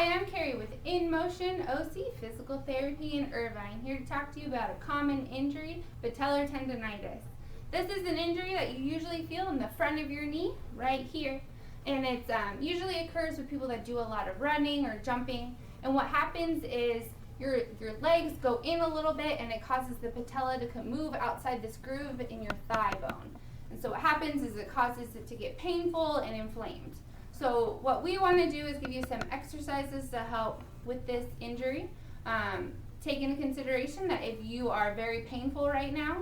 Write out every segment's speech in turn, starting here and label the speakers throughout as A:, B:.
A: Hi, I'm Carrie with In Motion OC Physical Therapy in Irvine, here to talk to you about a common injury, patellar tendonitis. This is an injury that you usually feel in the front of your knee, right here, and it usually occurs with people that do a lot of running or jumping, and what happens is your legs go in a little bit and it causes the patella to move outside this groove in your thigh bone. And so what happens is it causes it to get painful and inflamed. So what we want to do is give you some exercises to help with this injury. Take into consideration that if you are very painful right now,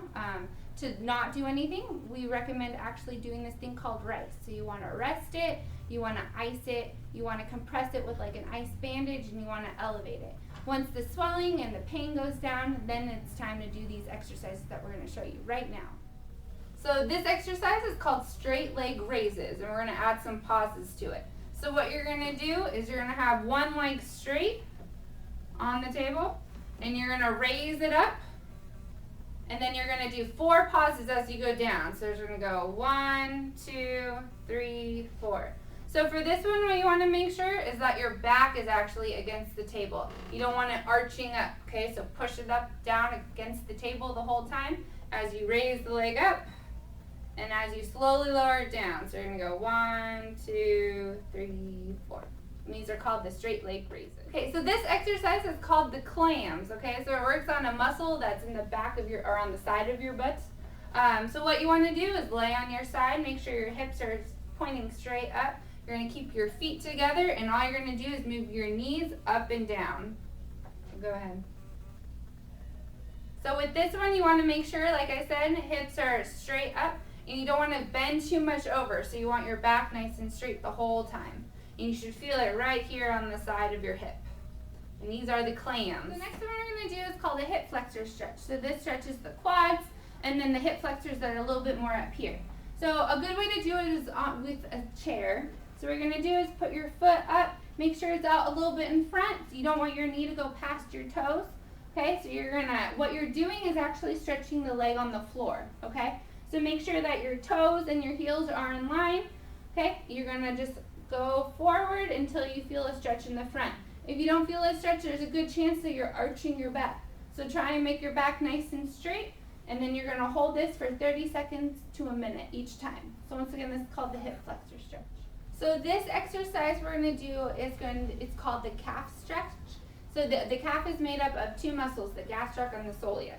A: to not do anything, we recommend actually doing this thing called rest. So you want to rest it, you want to ice it, you want to compress it with like an ice bandage, and you want to elevate it. Once the swelling and the pain goes down, then it's time to do these exercises that we're going to show you right now. So this exercise is called straight leg raises, and we're going to add some pauses to it. So what you're going to do is you're going to have one leg straight on the table, and you're going to raise it up, and then you're going to do 4 pauses as you go down. So you're going to go 1, 2, 3, 4. So for this one, what you want to make sure is that your back is actually against the table. You don't want it arching up, okay? So push it up, down against the table the whole time as you raise the leg up. And as you slowly lower it down, so you're going to go 1, 2, 3, 4. And these are called the straight leg raises. Okay, so this exercise is called the clams, okay? So it works on a muscle that's in the back of your, or on the side of your butt. So what you want to do is lay on your side, make sure your hips are pointing straight up. You're going to keep your feet together, and all you're going to do is move your knees up and down. Go ahead. So with this one, you want to make sure, like I said, hips are straight up. And you don't want to bend too much over, so you want your back nice and straight the whole time. And you should feel it right here on the side of your hip. And these are the clams. The next one we're going to do is called a hip flexor stretch. So this stretches the quads and then the hip flexors that are a little bit more up here. So a good way to do it is with a chair. So what you're going to do is put your foot up, make sure it's out a little bit in front. So you don't want your knee to go past your toes. Okay, so what you're doing is actually stretching the leg on the floor. Okay. So make sure that your toes and your heels are in line, okay? You're gonna just go forward until you feel a stretch in the front. If you don't feel a stretch, there's a good chance that you're arching your back. So try and make your back nice and straight, and then you're gonna hold this for 30 seconds to a minute each time. So once again, this is called the hip flexor stretch. So this exercise we're gonna do is it's called the calf stretch. So the calf is made up of 2 muscles, the gastroc and the soleus.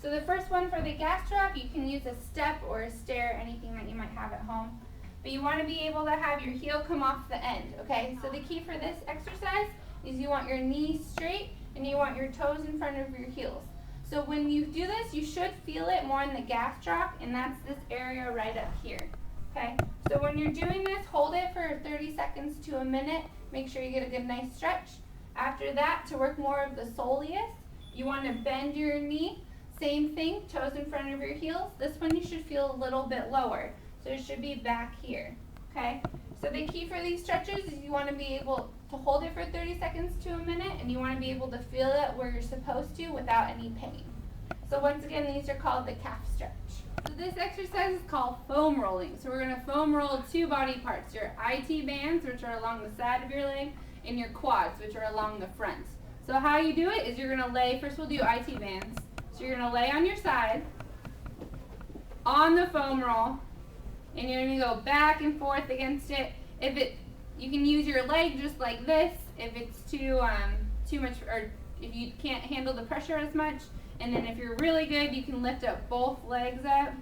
A: So the first one for the gastroc, you can use a step or a stair, anything that you might have at home. But you want to be able to have your heel come off the end, okay? So the key for this exercise is you want your knees straight and you want your toes in front of your heels. So when you do this, you should feel it more in the gastroc, and that's this area right up here, okay? So when you're doing this, hold it for 30 seconds to a minute. Make sure you get a good nice stretch. After that, to work more of the soleus, you want to bend your knee. Same thing, toes in front of your heels. This one you should feel a little bit lower. So it should be back here, okay? So the key for these stretches is you want to be able to hold it for 30 seconds to a minute, and you want to be able to feel it where you're supposed to without any pain. So once again, these are called the calf stretch. So this exercise is called foam rolling. So we're going to foam roll 2 body parts, your IT bands, which are along the side of your leg, and your quads, which are along the front. So how you do it is you're going to lay, first we'll do IT bands. So you're going to lay on your side, on the foam roll, and you're going to go back and forth against it. You can use your leg just like this if it's too much, or if you can't handle the pressure as much. And then if you're really good, you can lift up both legs up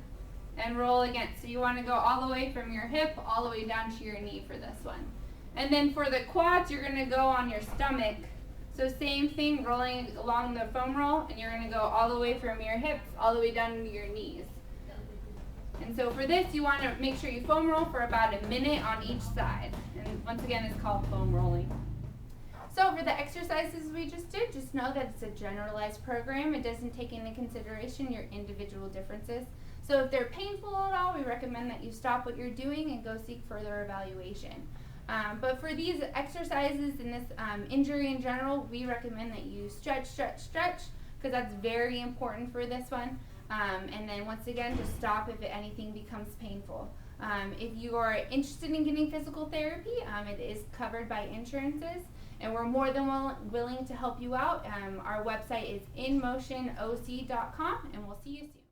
A: and roll again. So you want to go all the way from your hip all the way down to your knee for this one. And then for the quads, you're going to go on your stomach. So same thing, rolling along the foam roll, and you're going to go all the way from your hips all the way down to your knees. And so for this, you want to make sure you foam roll for about a minute on each side. And once again, it's called foam rolling. So for the exercises we just did, just know that it's a generalized program. It doesn't take into consideration your individual differences. So if they're painful at all, we recommend that you stop what you're doing and go seek further evaluation. But for these exercises and this injury in general, we recommend that you stretch, because that's very important for this one. And then once again, just stop if anything becomes painful. If you are interested in getting physical therapy, it is covered by insurances, and we're more than willing to help you out. Our website is inmotionoc.com, and we'll see you soon.